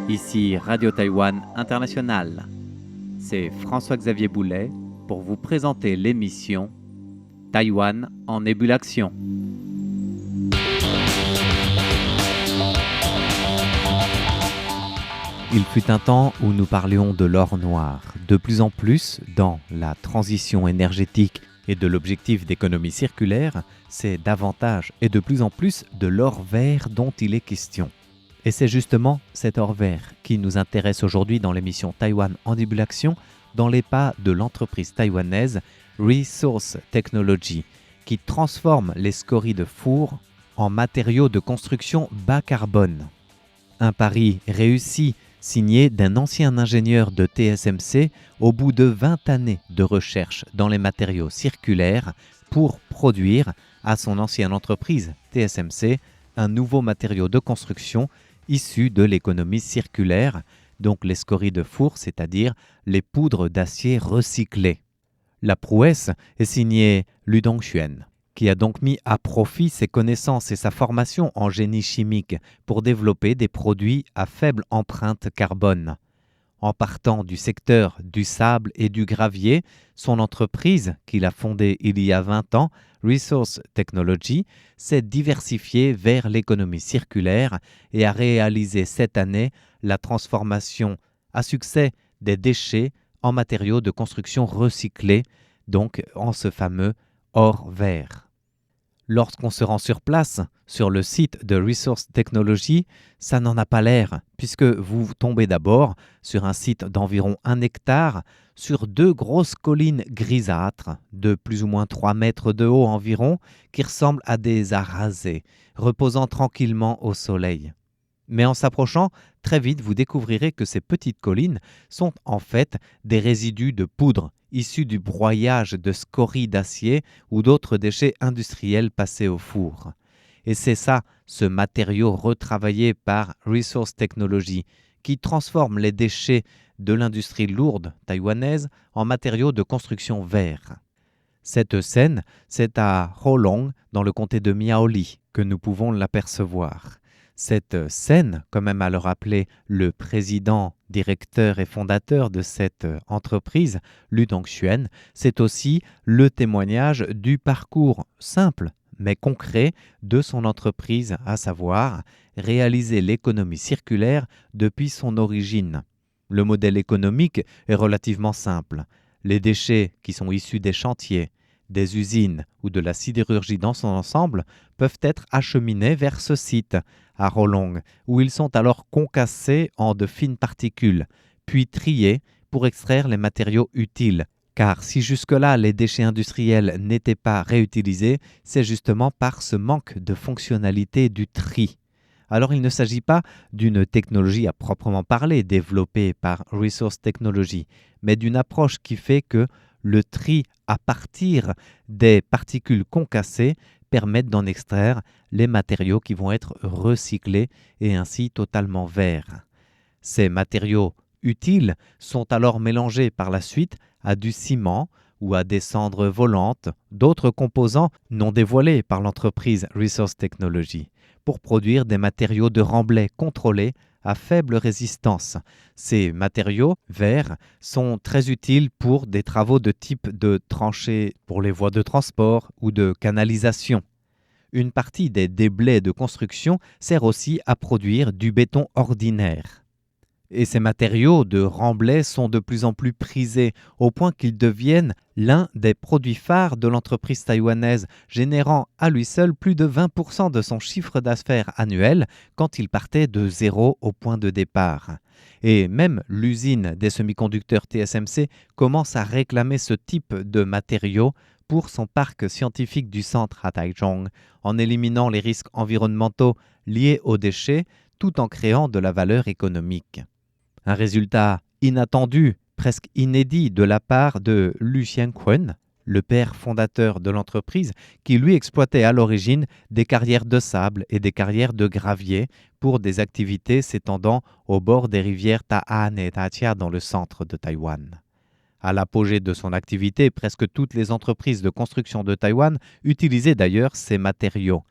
Ici Radio Taïwan International. C'est François-Xavier Boulet pour vous présenter l'émission Taïwan en ébullition. Il fut un temps où nous parlions de l'or noir. De plus en plus, dans la transition énergétique et de l'objectif d'économie circulaire, c'est davantage et de plus en plus de l'or vert dont il est question. Et c'est justement cet or vert qui nous intéresse aujourd'hui dans l'émission Taïwan en ébullition, dans les pas de l'entreprise taïwanaise Resource Technology, qui transforme les scories de four en matériaux de construction bas carbone. Un pari réussi, signé d'un ancien ingénieur de TSMC au bout de 20 années de recherche dans les matériaux circulaires pour produire à son ancienne entreprise TSMC un nouveau matériau de construction issu de l'économie circulaire, donc les scories de four, c'est-à-dire les poudres d'acier recyclées. La prouesse est signée Lu Dongxuan, qui a donc mis à profit ses connaissances et sa formation en génie chimique pour développer des produits à faible empreinte carbone. En partant du secteur du sable et du gravier, son entreprise, qu'il a fondée il y a 20 ans, Resource Technology, s'est diversifiée vers l'économie circulaire et a réalisé cette année la transformation à succès des déchets en matériaux de construction recyclés, donc en ce fameux or vert. Lorsqu'on se rend sur place, sur le site de Resource Technology, ça n'en a pas l'air, puisque vous tombez d'abord sur un site d'environ 1 hectare, sur 2 grosses collines grisâtres, de plus ou moins 3 mètres de haut environ, qui ressemblent à des arasés, reposant tranquillement au soleil. Mais en s'approchant, très vite vous découvrirez que ces petites collines sont en fait des résidus de poudre issus du broyage de scories d'acier ou d'autres déchets industriels passés au four. Et c'est ça, ce matériau retravaillé par Resource Technology, qui transforme les déchets de l'industrie lourde taïwanaise en matériaux de construction verts. Cette scène, c'est à Holong, dans le comté de Miaoli, que nous pouvons l'apercevoir. Cette scène, comme aime à le rappeler le président, directeur et fondateur de cette entreprise, Lu Dongxuan, c'est aussi le témoignage du parcours simple mais concret de son entreprise, à savoir réaliser l'économie circulaire depuis son origine. Le modèle économique est relativement simple. Les déchets qui sont issus des chantiers, des usines ou de la sidérurgie dans son ensemble peuvent être acheminés vers ce site, à Holong, où ils sont alors concassés en de fines particules, puis triés pour extraire les matériaux utiles. Car si jusque-là les déchets industriels n'étaient pas réutilisés, c'est justement par ce manque de fonctionnalité du tri. Alors il ne s'agit pas d'une technologie à proprement parler développée par Resource Technology, mais d'une approche qui fait que le tri à partir des particules concassées permettent d'en extraire les matériaux qui vont être recyclés et ainsi totalement verts. Ces matériaux utiles sont alors mélangés par la suite à du ciment ou à des cendres volantes, d'autres composants non dévoilés par l'entreprise Resource Technology, pour produire des matériaux de remblai contrôlés à faible résistance. Ces matériaux verts sont très utiles pour des travaux de type de tranchées pour les voies de transport ou de canalisation. Une partie des déblais de construction sert aussi à produire du béton ordinaire. Et ces matériaux de remblai sont de plus en plus prisés, au point qu'ils deviennent l'un des produits phares de l'entreprise taïwanaise, générant à lui seul plus de 20% de son chiffre d'affaires annuel quand il partait de zéro au point de départ. Et même l'usine des semi-conducteurs TSMC commence à réclamer ce type de matériaux pour son parc scientifique du centre à Taichung, en éliminant les risques environnementaux liés aux déchets, tout en créant de la valeur économique. Un résultat inattendu, presque inédit de la part de Lu Xiangquan, le père fondateur de l'entreprise, qui lui exploitait à l'origine des carrières de sable et des carrières de gravier pour des activités s'étendant au bord des rivières Ta'an et Ta'tia dans le centre de Taïwan. À l'apogée de son activité, presque toutes les entreprises de construction de Taïwan utilisaient d'ailleurs ces matériaux.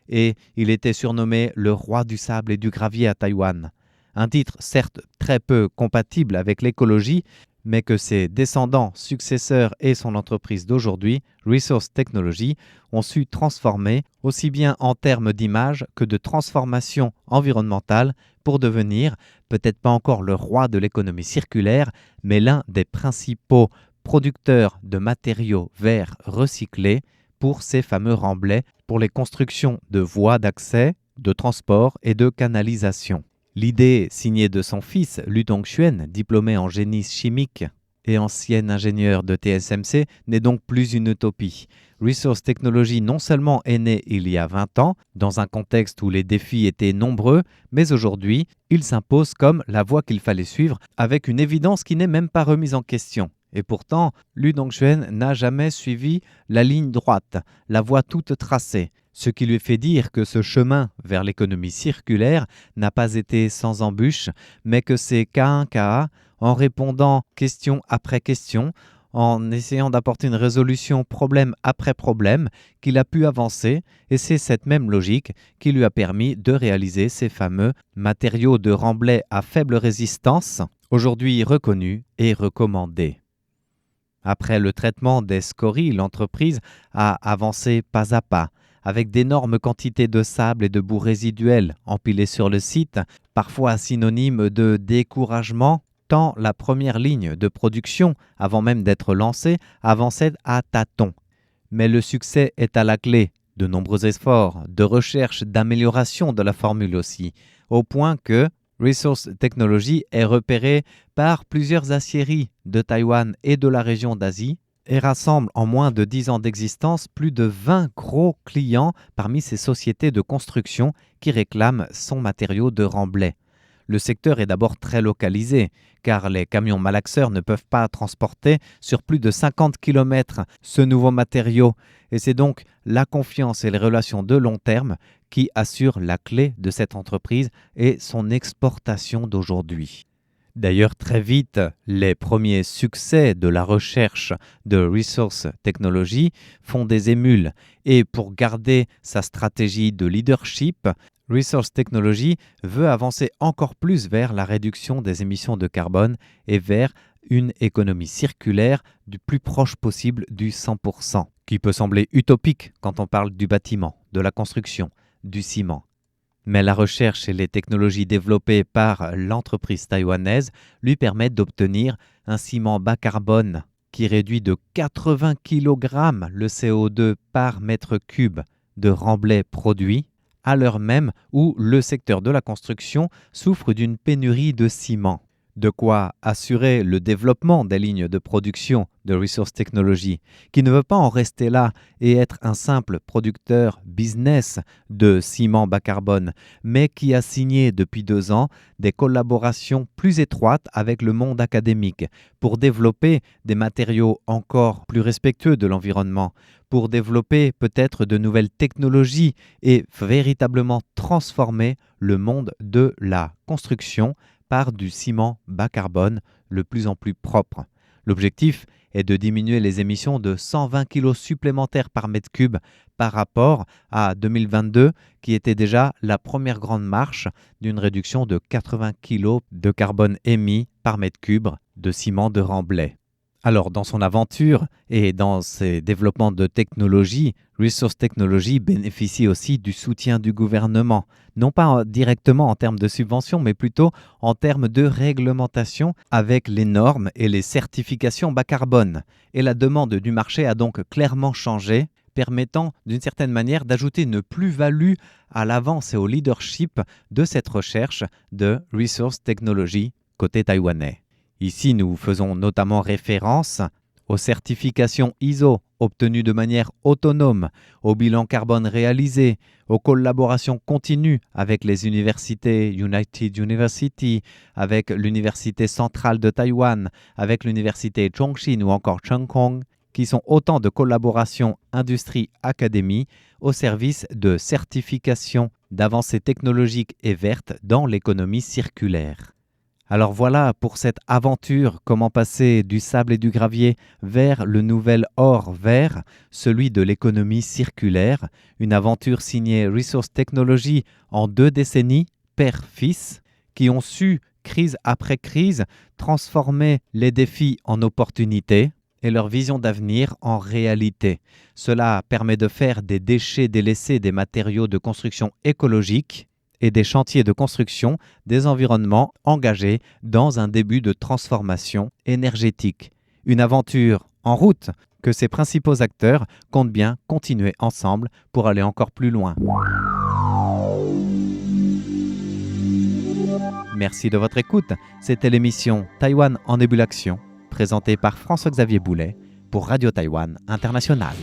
Et il était surnommé le roi du sable et du gravier à Taïwan. Un titre certes très peu compatible avec l'écologie, mais que ses descendants, successeurs et son entreprise d'aujourd'hui, Resource Technology, ont su transformer aussi bien en termes d'image que de transformation environnementale pour devenir, peut-être pas encore le roi de l'économie circulaire, mais l'un des principaux producteurs de matériaux verts recyclés pour ces fameux remblais pour les constructions de voies d'accès, de transport et de canalisation. L'idée, signée de son fils, Lu Dongxuan, diplômé en génie chimique et ancien ingénieur de TSMC, n'est donc plus une utopie. Resource Technology non seulement est né il y a 20 ans, dans un contexte où les défis étaient nombreux, mais aujourd'hui, il s'impose comme la voie qu'il fallait suivre, avec une évidence qui n'est même pas remise en question. Et pourtant, Lu Dongxuan n'a jamais suivi la ligne droite, la voie toute tracée. Ce qui lui fait dire que ce chemin vers l'économie circulaire n'a pas été sans embûches, mais que c'est cas un cas, en répondant question après question, en essayant d'apporter une résolution problème après problème, qu'il a pu avancer, et c'est cette même logique qui lui a permis de réaliser ces fameux matériaux de remblai à faible résistance, aujourd'hui reconnus et recommandés. Après le traitement des scories, l'entreprise a avancé pas à pas, avec d'énormes quantités de sable et de boue résiduelle empilées sur le site, parfois synonyme de découragement, tant la première ligne de production, avant même d'être lancée, avançait à tâtons. Mais le succès est à la clé. De nombreux efforts, de recherche, d'amélioration de la formule aussi, au point que Resource Technology est repéré par plusieurs aciéries de Taïwan et de la région d'Asie, et rassemble en moins de 10 ans d'existence plus de 20 gros clients parmi ces sociétés de construction qui réclament son matériau de remblai. Le secteur est d'abord très localisé, car les camions malaxeurs ne peuvent pas transporter sur plus de 50 km ce nouveau matériau, et c'est donc la confiance et les relations de long terme qui assurent la clé de cette entreprise et son exportation d'aujourd'hui. D'ailleurs, très vite, les premiers succès de la recherche de Resource Technology font des émules. Et pour garder sa stratégie de leadership, Resource Technology veut avancer encore plus vers la réduction des émissions de carbone et vers une économie circulaire du plus proche possible du 100%, qui peut sembler utopique quand on parle du bâtiment, de la construction, du ciment. Mais la recherche et les technologies développées par l'entreprise taïwanaise lui permettent d'obtenir un ciment bas carbone qui réduit de 80 kg le CO2 par mètre cube de remblai produit, à l'heure même où le secteur de la construction souffre d'une pénurie de ciment. De quoi assurer le développement des lignes de production de Resource Technology, qui ne veut pas en rester là et être un simple producteur business de ciment bas carbone, mais qui a signé depuis 2 ans des collaborations plus étroites avec le monde académique pour développer des matériaux encore plus respectueux de l'environnement, pour développer peut-être de nouvelles technologies et véritablement transformer le monde de la construction par du ciment bas carbone le plus en plus propre. L'objectif est de diminuer les émissions de 120 kg supplémentaires par mètre cube par rapport à 2022, qui était déjà la première grande marche d'une réduction de 80 kg de carbone émis par mètre cube de ciment de remblai. Alors, dans son aventure et dans ses développements de technologie, Resource Technology bénéficie aussi du soutien du gouvernement, non pas directement en termes de subventions, mais plutôt en termes de réglementation avec les normes et les certifications bas carbone. Et la demande du marché a donc clairement changé, permettant d'une certaine manière d'ajouter une plus-value à l'avance et au leadership de cette recherche de Resource Technology côté taïwanais. Ici, nous faisons notamment référence aux certifications ISO obtenues de manière autonome, au bilan carbone réalisé, aux collaborations continues avec les universités United University, avec l'Université centrale de Taïwan, avec l'Université Chongqing ou encore Cheung Kong, qui sont autant de collaborations industrie-académie au service de certification d'avancées technologiques et vertes dans l'économie circulaire. Alors voilà pour cette aventure, comment passer du sable et du gravier vers le nouvel or vert, celui de l'économie circulaire, une aventure signée Resource Technology en 2 décennies, père-fils, qui ont su, crise après crise, transformer les défis en opportunités et leur vision d'avenir en réalité. Cela permet de faire des déchets délaissés des matériaux de construction écologiques et des chantiers de construction des environnements engagés dans un début de transformation énergétique. Une aventure en route que ces principaux acteurs comptent bien continuer ensemble pour aller encore plus loin. Merci de votre écoute. C'était l'émission Taïwan en ébullition, présentée par François-Xavier Boulet pour Radio Taïwan International.